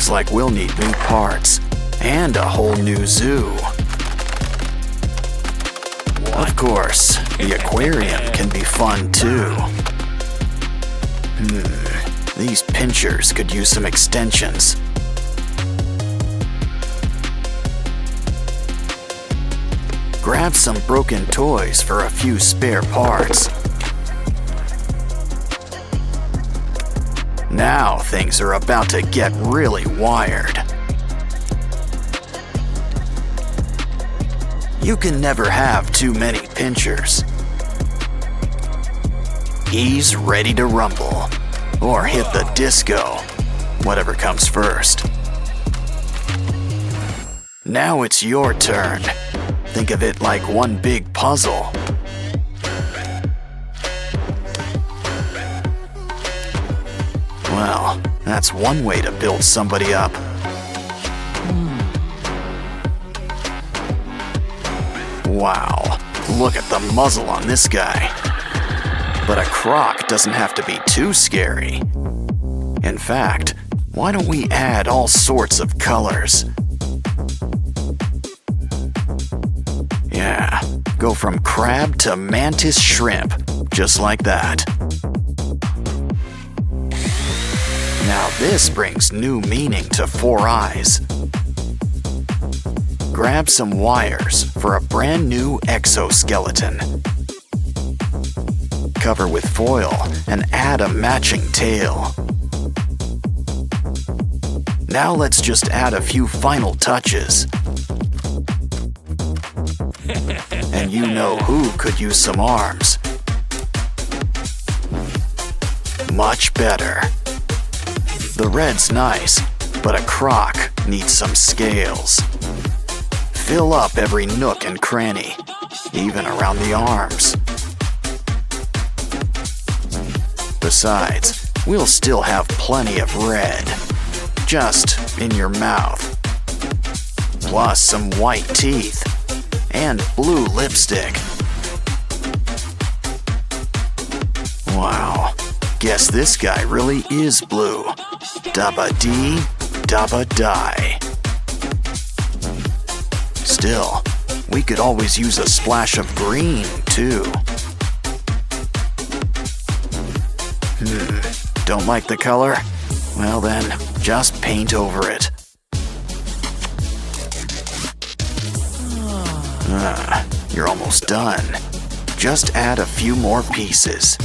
Looks like we'll need new parts and a whole new zoo. Of course, the aquarium can be fun too. These pinchers could use some extensions. Grab some broken toys for a few spare parts. Now things are about to get really wired. You can never have too many pinchers. He's ready to rumble, or hit the disco, whatever comes first. Now it's your turn. Think of it like one big puzzle. Well, that's one way to build somebody up. Wow, look at the muzzle on this guy. But a croc doesn't have to be too scary. In fact, why don't we add all sorts of colors? Yeah, go from crab to mantis shrimp, just like that. Now this brings new meaning to 4 eyes. Grab some wires for a brand new exoskeleton. Cover with foil and add a matching tail. Now let's just add a few final touches. And you know who could use some arms. Much better. The red's nice, but a croc needs some scales. Fill up every nook and cranny, even around the arms. Besides, we'll still have plenty of red, just in your mouth. Plus some white teeth and blue lipstick. Wow, guess this guy really is blue. Dabba dee, dabba die. Still, we could always use a splash of green, too. Don't like the color? Well then, just paint over it. You're almost done. Just add a few more pieces.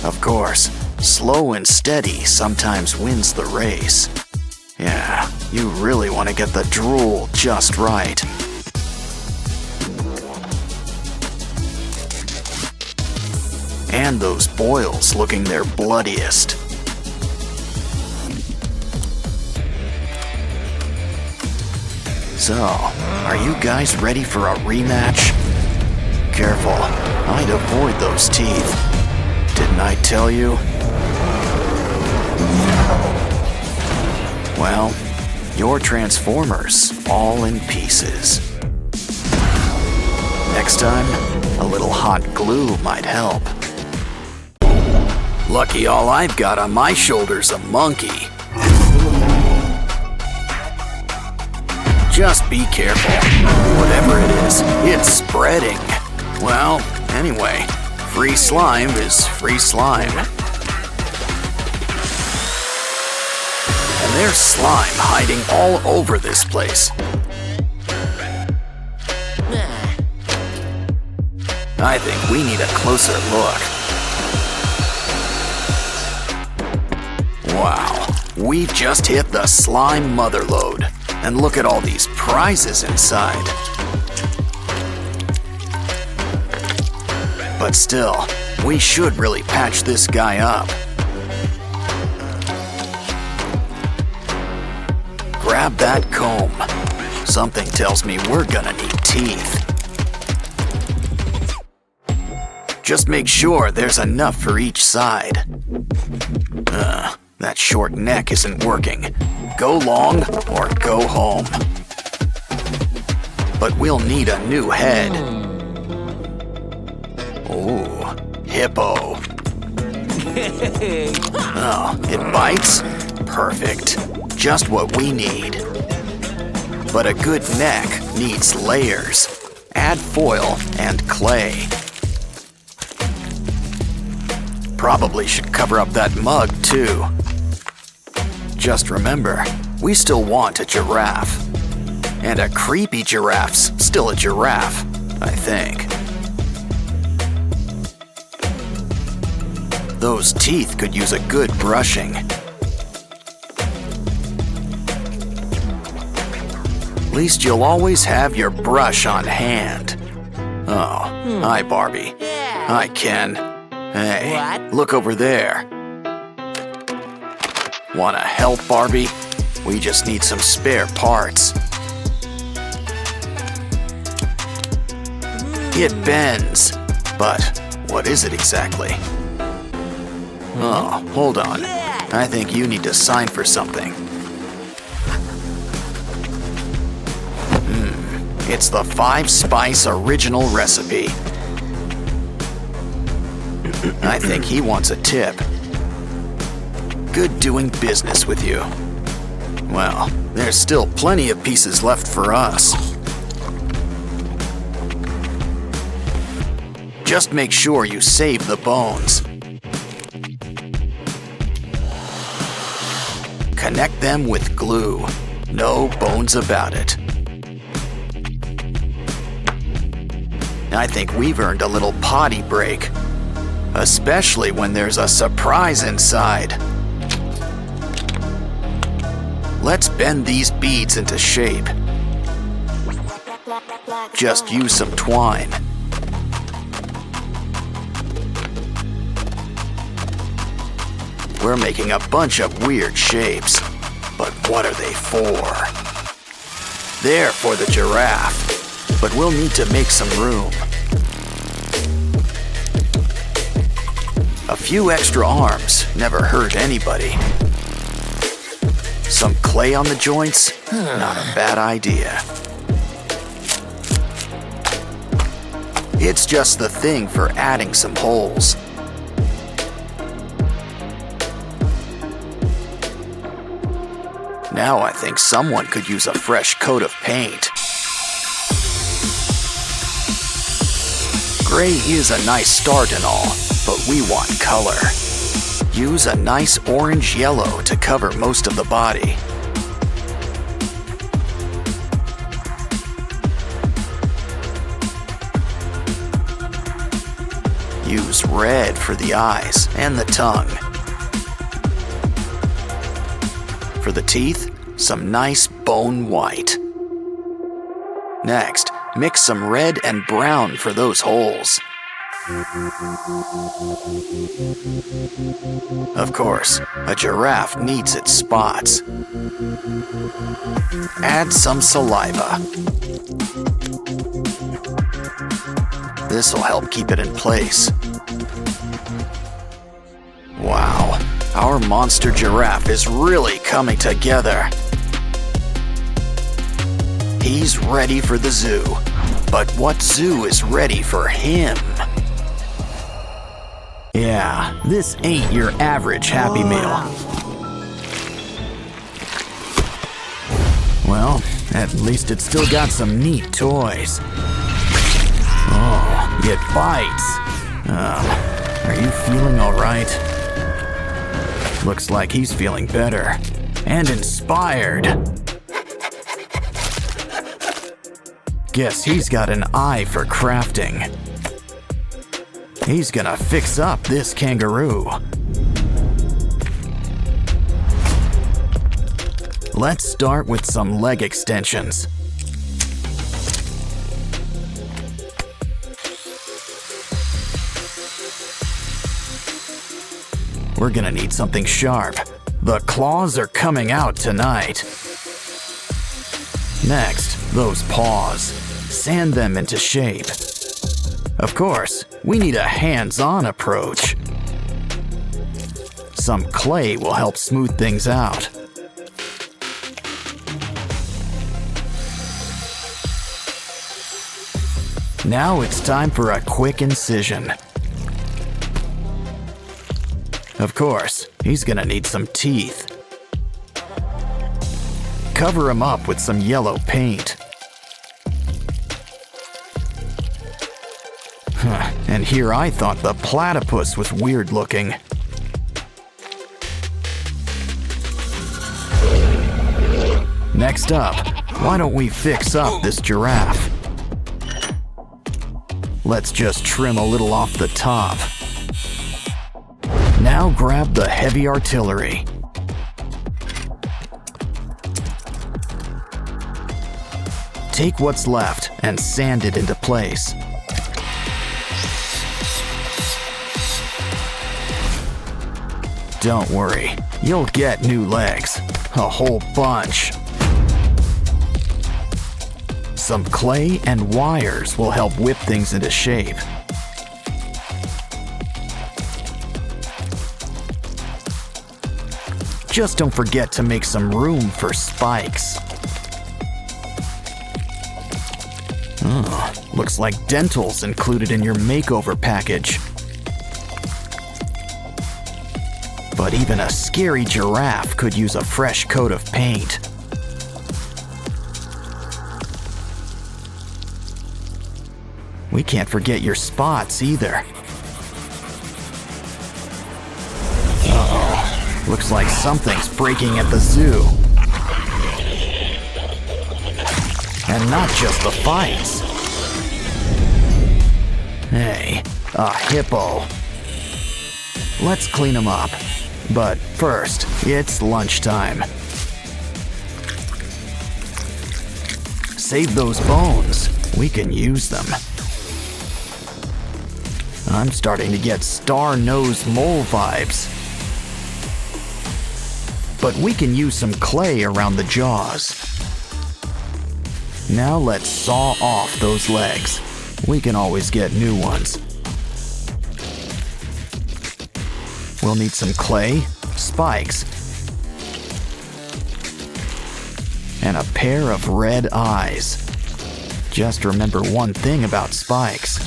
Of course, slow and steady sometimes wins the race. Yeah, you really want to get the drool just right. And those boils looking their bloodiest. So, are you guys ready for a rematch? Careful, I'd avoid those teeth. Didn't I tell you? Well, your Transformers all in pieces. Next time, a little hot glue might help. Lucky all I've got on my shoulder's a monkey. Just be careful. Whatever it is, it's spreading. Well, anyway, free slime is free slime. And there's slime hiding all over this place. I think we need a closer look. Wow, we've just hit the slime motherlode. And look at all these prizes inside. But still, we should really patch this guy up. Grab that comb. Something tells me we're gonna need teeth. Just make sure there's enough for each side. That short neck isn't working. Go long or go home. But we'll need a new head. Ooh, hippo. Oh, it bites? Perfect. Just what we need. But a good neck needs layers. Add foil and clay. Probably should cover up that mug too. Just remember, we still want a giraffe. And a creepy giraffe's still a giraffe, I think. Those teeth could use a good brushing. At least you'll always have your brush on hand. Oh, hi Barbie. Hi Ken. Hey, What? look over there. Wanna help, Barbie? We just need some spare parts. It bends, but what is it exactly? Oh, hold on. I think you need to sign for something. It's the 5-spice original recipe. I think he wants a tip. Good doing business with you. Well, there's still plenty of pieces left for us. Just make sure you save the bones. Connect them with glue. No bones about it. I think we've earned a little potty break. Especially when there's a surprise inside. Let's bend these beads into shape. Just use some twine. We're making a bunch of weird shapes, but what are they for? They're for the giraffe, but we'll need to make some room. A few extra arms never hurt anybody. Some clay on the joints? Not a bad idea. It's just the thing for adding some holes. Now I think someone could use a fresh coat of paint. Gray is a nice start and all, but we want color. Use a nice orange yellow to cover most of the body. Use red for the eyes and the tongue. For the teeth, some nice bone white. Next, mix some red and brown for those holes. Of course, a giraffe needs its spots. Add some saliva. This'll help keep it in place. Wow, our monster giraffe is really coming together. He's ready for the zoo, but what zoo is ready for him? Yeah, this ain't your average Happy Meal. Well, at least it's still got some neat toys. Oh, it bites. Are you feeling all right? Looks like he's feeling better and inspired. Guess he's got an eye for crafting. He's gonna fix up this kangaroo. Let's start with some leg extensions. We're gonna need something sharp. The claws are coming out tonight. Next, those paws. Sand them into shape. Of course, we need a hands-on approach. Some clay will help smooth things out. Now it's time for a quick incision. Of course, he's gonna need some teeth. Cover him up with some yellow paint. And here I thought the platypus was weird looking. Next up, why don't we fix up this giraffe? Let's just trim a little off the top. Now grab the heavy artillery. Take what's left and sand it into place. Don't worry, you'll get new legs. A whole bunch. Some clay and wires will help whip things into shape. Just don't forget to make some room for spikes. Looks like dental's included in your makeover package. But even a scary giraffe could use a fresh coat of paint. We can't forget your spots either. Uh-oh. Looks like something's breaking at the zoo. And not just the fights. Hey, a hippo. Let's clean him up. But first, it's lunchtime. Save those bones. We can use them. I'm starting to get star-nosed mole vibes. But we can use some clay around the jaws. Now let's saw off those legs. We can always get new ones. We'll need some clay, spikes, and a pair of red eyes. Just remember one thing about spikes.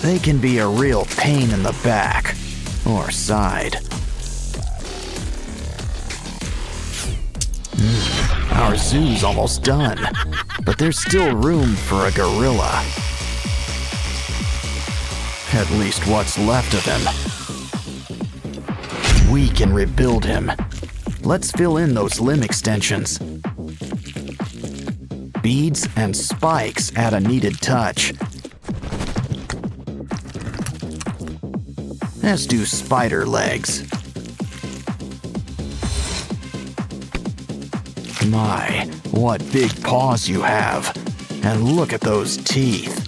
They can be a real pain in the back or side. Our zoo's almost done, but there's still room for a gorilla. At least what's left of him. We can rebuild him. Let's fill in those limb extensions. Beads and spikes add a needed touch. As do spider legs. My, what big paws you have. And look at those teeth.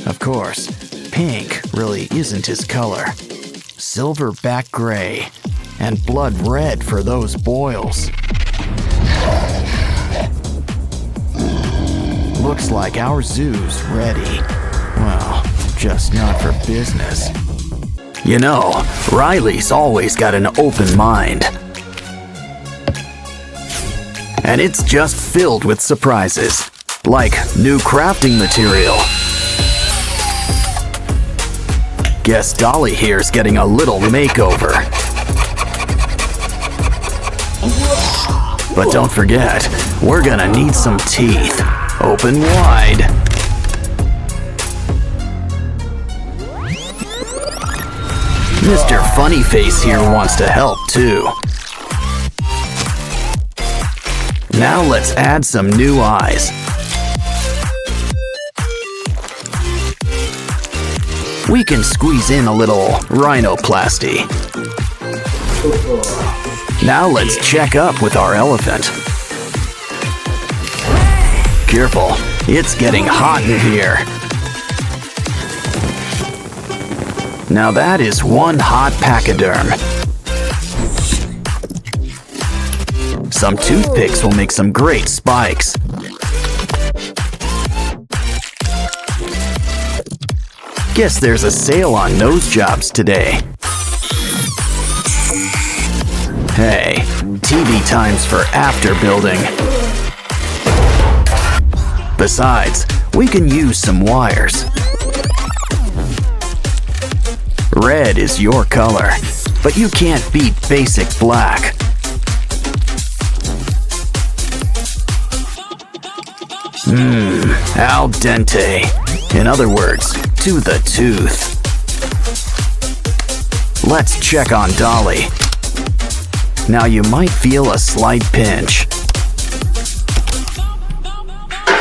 Of course, pink really isn't his color. Silverback gray, and blood red for those boils. Looks like our zoo's ready. Well, just not for business. You know, Riley's always got an open mind. And it's just filled with surprises, like new crafting material. Guess Dolly here's getting a little makeover. But don't forget, we're gonna need some teeth. Open wide. Mr. Funnyface here wants to help too. Now let's add some new eyes. We can squeeze in a little rhinoplasty. Now let's check up with our elephant. Careful, it's getting hot in here. Now that is one hot pachyderm. Some toothpicks will make some great spikes. Guess there's a sale on nose jobs today. Hey, TV times for after building. Besides, we can use some wires. Red is your color, but you can't beat basic black. Al dente. In other words, to the tooth. Let's check on Dolly. Now you might feel a slight pinch.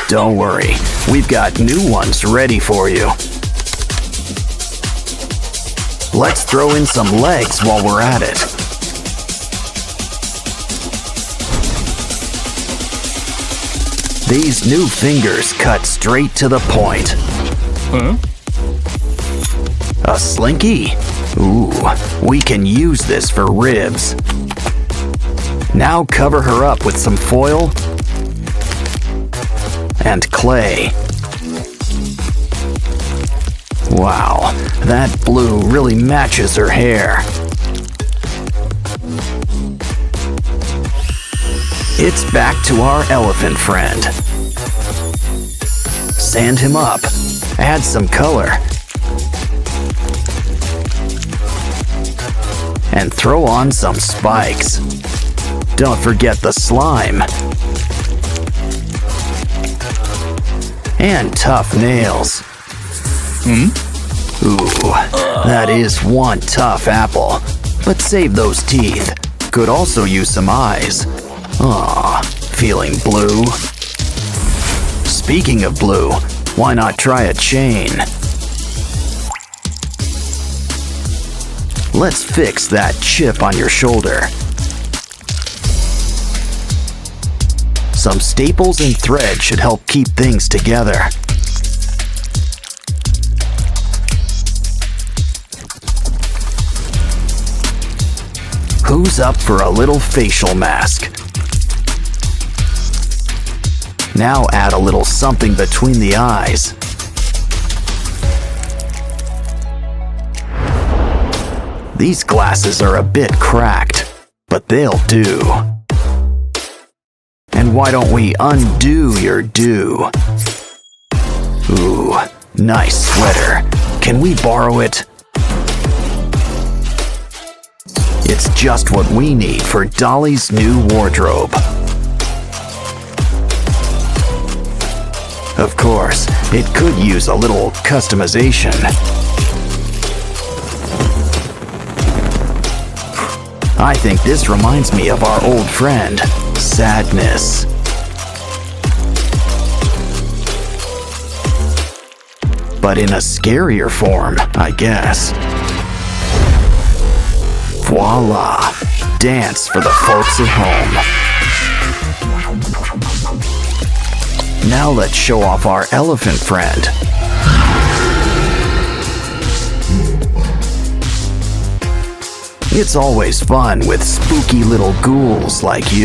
Don't worry, we've got new ones ready for you. Let's throw in some legs while we're at it. These new fingers cut straight to the point. A slinky? Ooh, we can use this for ribs. Now cover her up with some foil and clay. Wow, that blue really matches her hair. It's back to our elephant friend. Sand him up, add some color, and throw on some spikes. Don't forget the slime. And tough nails. Ooh, that is one tough apple. But save those teeth. Could also use some eyes. Aw, feeling blue? Speaking of blue, why not try a chain? Let's fix that chip on your shoulder. Some staples and thread should help keep things together. Who's up for a little facial mask? Now add a little something between the eyes. These glasses are a bit cracked, but they'll do. And why don't we undo your do? Ooh, nice sweater. Can we borrow it? It's just what we need for Dolly's new wardrobe. Of course, it could use a little customization. I think this reminds me of our old friend, Sadness. But in a scarier form, I guess. Voila! Dance for the folks at home. Now let's show off our elephant friend. It's always fun with spooky little ghouls like you.